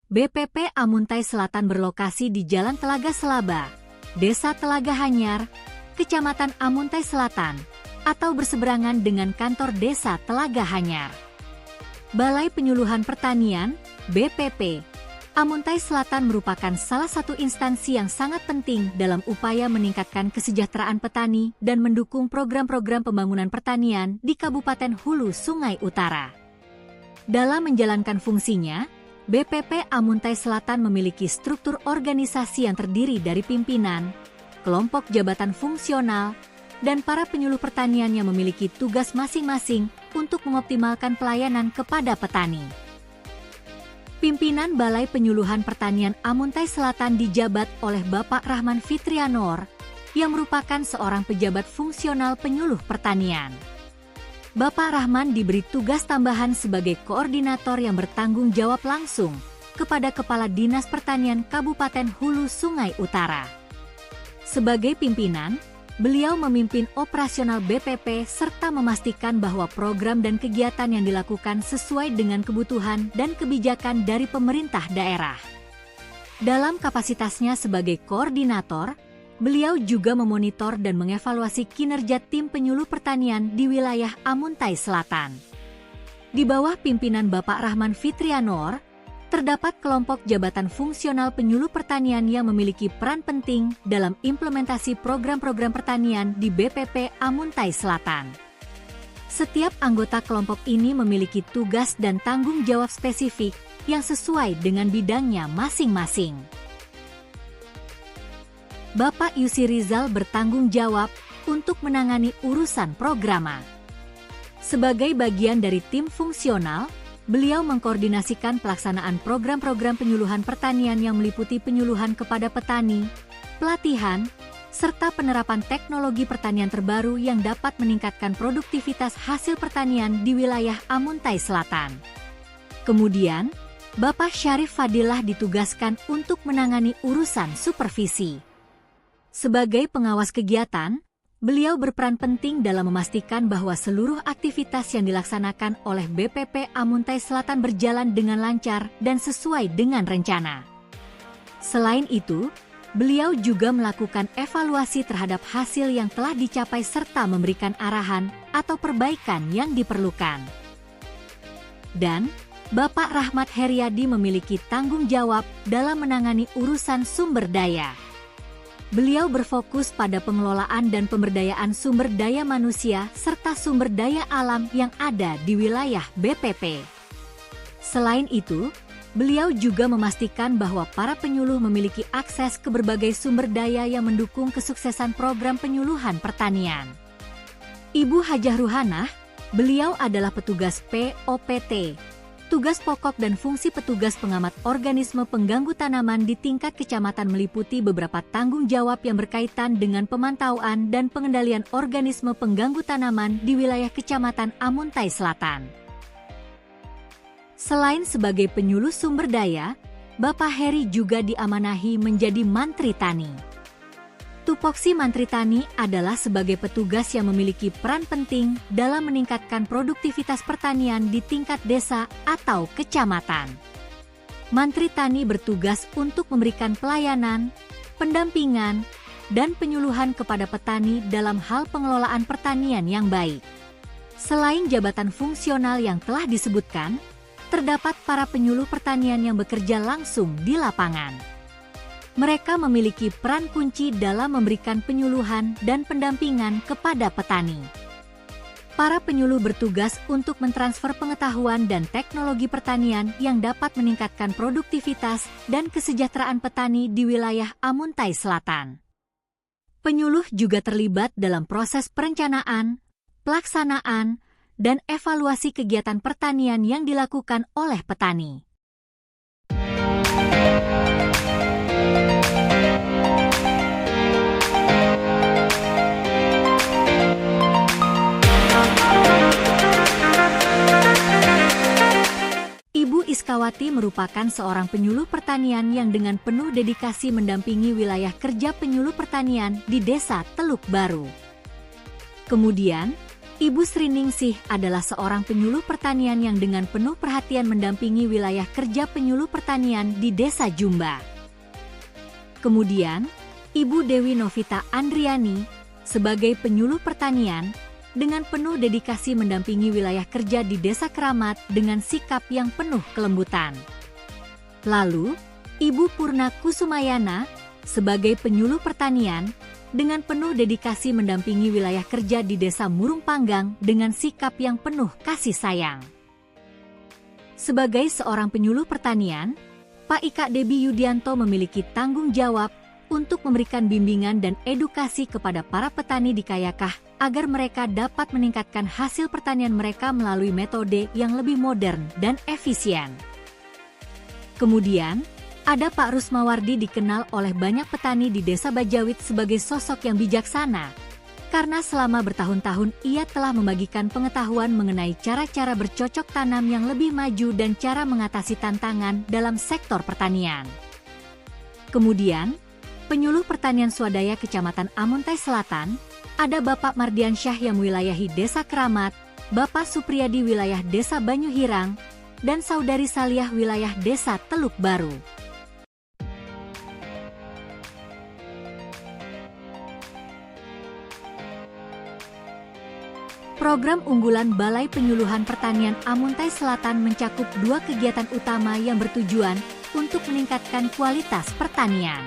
BPP Amuntai Selatan berlokasi di Jalan Telaga Selaba, Desa Telaga Hanyar, Kecamatan Amuntai Selatan, atau berseberangan dengan kantor Desa Telaga Hanyar. Balai Penyuluhan Pertanian, BPP, Amuntai Selatan merupakan salah satu instansi yang sangat penting dalam upaya meningkatkan kesejahteraan petani dan mendukung program-program pembangunan pertanian di Kabupaten Hulu Sungai Utara. Dalam menjalankan fungsinya, BPP Amuntai Selatan memiliki struktur organisasi yang terdiri dari pimpinan, kelompok jabatan fungsional, dan para penyuluh pertanian yang memiliki tugas masing-masing untuk mengoptimalkan pelayanan kepada petani. Pimpinan Balai Penyuluhan Pertanian Amuntai Selatan dijabat oleh Bapak Rahman Fitrianor, yang merupakan seorang pejabat fungsional penyuluh pertanian. Bapak Rahman diberi tugas tambahan sebagai koordinator yang bertanggung jawab langsung kepada Kepala Dinas Pertanian Kabupaten Hulu Sungai Utara. Sebagai pimpinan, beliau memimpin operasional BPP serta memastikan bahwa program dan kegiatan yang dilakukan sesuai dengan kebutuhan dan kebijakan dari pemerintah daerah. Dalam kapasitasnya sebagai koordinator, beliau juga memonitor dan mengevaluasi kinerja tim penyuluh pertanian di wilayah Amuntai Selatan. Di bawah pimpinan Bapak Rahman Fitrianor, terdapat kelompok jabatan fungsional penyuluh pertanian yang memiliki peran penting dalam implementasi program-program pertanian di BPP Amuntai Selatan. Setiap anggota kelompok ini memiliki tugas dan tanggung jawab spesifik yang sesuai dengan bidangnya masing-masing. Bapak Yusi Rizal bertanggung jawab untuk menangani urusan programa. Sebagai bagian dari tim fungsional, beliau mengkoordinasikan pelaksanaan program-program penyuluhan pertanian yang meliputi penyuluhan kepada petani, pelatihan, serta penerapan teknologi pertanian terbaru yang dapat meningkatkan produktivitas hasil pertanian di wilayah Amuntai Selatan. Kemudian, Bapak Syarif Fadilah ditugaskan untuk menangani urusan supervisi. Sebagai pengawas kegiatan, beliau berperan penting dalam memastikan bahwa seluruh aktivitas yang dilaksanakan oleh BPP Amuntai Selatan berjalan dengan lancar dan sesuai dengan rencana. Selain itu, beliau juga melakukan evaluasi terhadap hasil yang telah dicapai serta memberikan arahan atau perbaikan yang diperlukan. Dan, Bapak Rahmat Heriadi memiliki tanggung jawab dalam menangani urusan sumber daya. Beliau berfokus pada pengelolaan dan pemberdayaan sumber daya manusia serta sumber daya alam yang ada di wilayah BPP. Selain itu, beliau juga memastikan bahwa para penyuluh memiliki akses ke berbagai sumber daya yang mendukung kesuksesan program penyuluhan pertanian. Ibu Hajah Ruhanah, beliau adalah petugas POPT. Tugas pokok dan fungsi petugas pengamat organisme pengganggu tanaman di tingkat kecamatan meliputi beberapa tanggung jawab yang berkaitan dengan pemantauan dan pengendalian organisme pengganggu tanaman di wilayah Kecamatan Amuntai Selatan. Selain sebagai penyuluh sumber daya, Bapak Heri juga diamanahi menjadi Mantri Tani. Tupoksi Mantri Tani adalah sebagai petugas yang memiliki peran penting dalam meningkatkan produktivitas pertanian di tingkat desa atau kecamatan. Mantri Tani bertugas untuk memberikan pelayanan, pendampingan, dan penyuluhan kepada petani dalam hal pengelolaan pertanian yang baik. Selain jabatan fungsional yang telah disebutkan, terdapat para penyuluh pertanian yang bekerja langsung di lapangan. Mereka memiliki peran kunci dalam memberikan penyuluhan dan pendampingan kepada petani. Para penyuluh bertugas untuk mentransfer pengetahuan dan teknologi pertanian yang dapat meningkatkan produktivitas dan kesejahteraan petani di wilayah Amuntai Selatan. Penyuluh juga terlibat dalam proses perencanaan, pelaksanaan, dan evaluasi kegiatan pertanian yang dilakukan oleh petani. Ibu Iskawati merupakan seorang penyuluh pertanian yang dengan penuh dedikasi mendampingi wilayah kerja penyuluh pertanian di Desa Teluk Baru. Kemudian, Ibu Sri Ningsih adalah seorang penyuluh pertanian yang dengan penuh perhatian mendampingi wilayah kerja penyuluh pertanian di Desa Jumba. Kemudian, Ibu Dewi Novita Andriani sebagai penyuluh pertanian dengan penuh dedikasi mendampingi wilayah kerja di Desa Keramat dengan sikap yang penuh kelembutan. Lalu, Ibu Purna Kusumayana sebagai penyuluh pertanian dengan penuh dedikasi mendampingi wilayah kerja di Desa Murung Panggang dengan sikap yang penuh kasih sayang. Sebagai seorang penyuluh pertanian, Pak Ika Debi Yudianto memiliki tanggung jawab untuk memberikan bimbingan dan edukasi kepada para petani di Kayakah agar mereka dapat meningkatkan hasil pertanian mereka melalui metode yang lebih modern dan efisien. Kemudian, ada Pak Rusmawardi dikenal oleh banyak petani di Desa Bajawit sebagai sosok yang bijaksana, karena selama bertahun-tahun ia telah membagikan pengetahuan mengenai cara-cara bercocok tanam yang lebih maju dan cara mengatasi tantangan dalam sektor pertanian. Kemudian, penyuluh pertanian swadaya Kecamatan Amuntai Selatan, ada Bapak Mardiansyah yang wilayahi Desa Keramat, Bapak Supriyadi wilayah Desa Banyuhirang, dan Saudari Saliah wilayah Desa Teluk Baru. Program unggulan Balai Penyuluhan Pertanian Amuntai Selatan mencakup 2 kegiatan utama yang bertujuan untuk meningkatkan kualitas pertanian.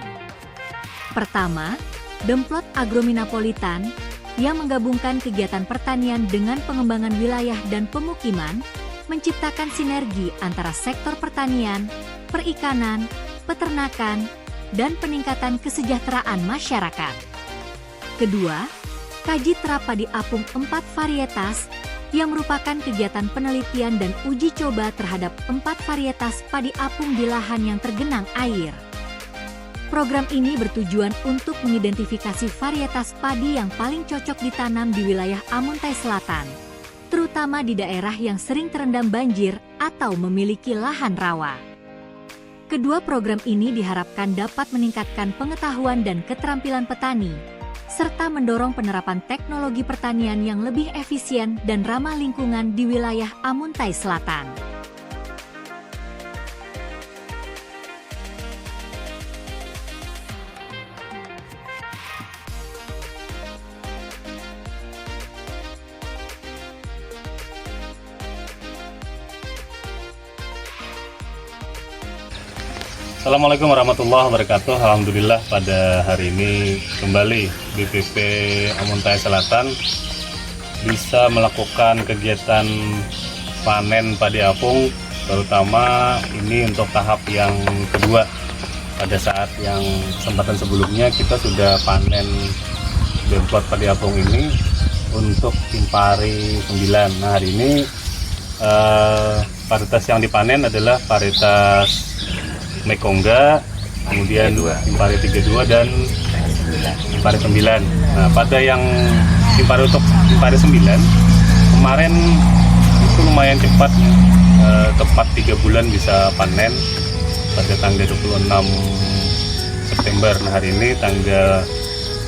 Pertama, Demplot Agrominapolitan yang menggabungkan kegiatan pertanian dengan pengembangan wilayah dan pemukiman, menciptakan sinergi antara sektor pertanian, perikanan, peternakan, dan peningkatan kesejahteraan masyarakat. Kedua, Kaji Terap Padi Apung 4 varietas yang merupakan kegiatan penelitian dan uji coba terhadap 4 varietas padi apung di lahan yang tergenang air. Program ini bertujuan untuk mengidentifikasi varietas padi yang paling cocok ditanam di wilayah Amuntai Selatan, terutama di daerah yang sering terendam banjir atau memiliki lahan rawa. Kedua program ini diharapkan dapat meningkatkan pengetahuan dan keterampilan petani, serta mendorong penerapan teknologi pertanian yang lebih efisien dan ramah lingkungan di wilayah Amuntai Selatan. Assalamualaikum warahmatullahi wabarakatuh. Alhamdulillah pada hari ini kembali BPP Amuntai Selatan bisa melakukan kegiatan panen padi apung, terutama ini untuk tahap yang kedua. Pada saat yang kesempatan sebelumnya kita sudah panen Demplot padi apung ini untuk Impari 9. Nah, hari ini varietas yang dipanen adalah varietas Mekongga, kemudian Impari 32 dan Impari 9. Nah, pada yang Impari untuk Impari 9 kemarin itu lumayan cepat, tepat 3 bulan bisa panen pada tanggal 26 September. Nah, hari ini tanggal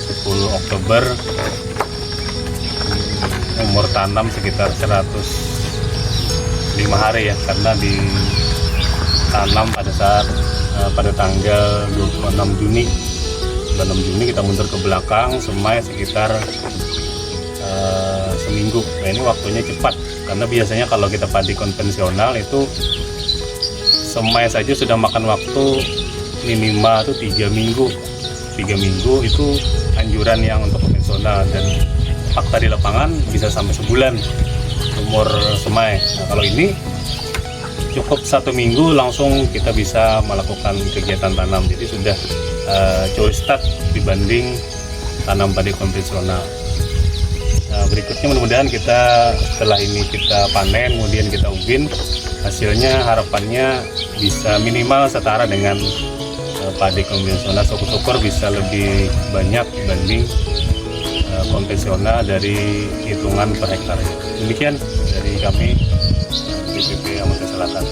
10 Oktober, umur tanam sekitar 105 hari ya, karena ditanam pada saat pada tanggal 26 Juni. 26 Juni kita mundur ke belakang, semai sekitar seminggu. Nah, ini waktunya cepat karena biasanya kalau kita padi konvensional itu semai saja sudah makan waktu minimal itu 3 minggu. 3 minggu itu anjuran yang untuk konvensional, dan fakta di lapangan bisa sampai sebulan umur semai. Nah, kalau ini cukup 1 minggu langsung kita bisa melakukan kegiatan tanam, jadi sudah jauh start dibanding tanam padi konvensional. Nah, berikutnya mudah-mudahan kita setelah ini kita panen, kemudian kita ubin, hasilnya harapannya bisa minimal setara dengan padi konvensional. Syukur-syukur bisa lebih banyak dibanding konvensional dari hitungan per hektar. Demikian dari kami BPP Amuntai Selatan.